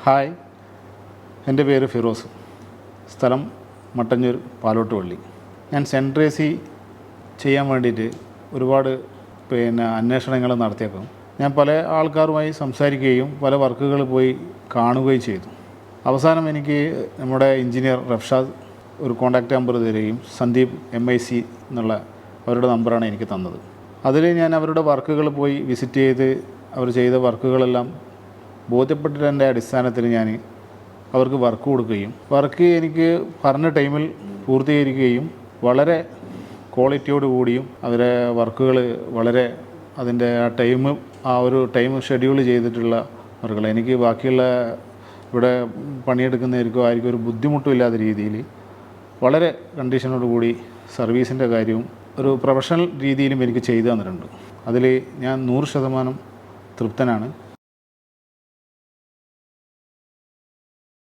Hi, എൻ്റെ പേര് ഫിറോസ്. സ്ഥലം മട്ടന്നൂർ പാലോട്ടുപള്ളി. ഞാൻ സെൻട്രൽ എ സി ചെയ്യാൻ വേണ്ടിയിട്ട് ഒരുപാട് അന്വേഷണങ്ങൾ നടത്തിയപ്പോൾ ഞാൻ പല ആൾക്കാരുമായി സംസാരിക്കുകയും പല വർക്കുകൾ പോയി കാണുകയും ചെയ്തു. അവസാനം എനിക്ക് നമ്മുടെ എഞ്ചിനീയർ റഫ്ഷാദ് ഒരു കോൺടാക്റ്റ് നമ്പർ തരികയും സന്ദീപ് MIC എന്നുള്ള അവരുടെ നമ്പറാണ് എനിക്ക് തന്നത്. അതിൽ ഞാൻ അവരുടെ വർക്കുകൾ പോയി വിസിറ്റ് ചെയ്ത് അവർ ചെയ്ത വർക്കുകളെല്ലാം ബോധ്യപ്പെട്ടതിൻ്റെ അടിസ്ഥാനത്തിൽ ഞാൻ അവർക്ക് വർക്ക് കൊടുക്കുകയും വർക്ക് എനിക്ക് പറഞ്ഞ ടൈമിൽ പൂർത്തീകരിക്കുകയും വളരെ ക്വാളിറ്റിയോടുകൂടിയും അവരെ വർക്കുകൾ വളരെ അതിൻ്റെ ആ ഒരു ടൈം ഷെഡ്യൂൾ ചെയ്തിട്ടുള്ള വർക്കുകൾ എനിക്ക് ബാക്കിയുള്ള ഇവിടെ പണിയെടുക്കുന്നവർക്കോ ആയിരിക്കും ഒരു ബുദ്ധിമുട്ടും ഇല്ലാത്ത രീതിയിൽ വളരെ കണ്ടീഷനോടുകൂടി സർവീസിൻ്റെ കാര്യവും ഒരു പ്രൊഫഷണൽ രീതിയിലും എനിക്ക് ചെയ്തു തന്നിട്ടുണ്ട്. അതിൽ ഞാൻ 100% തൃപ്തനാണ്.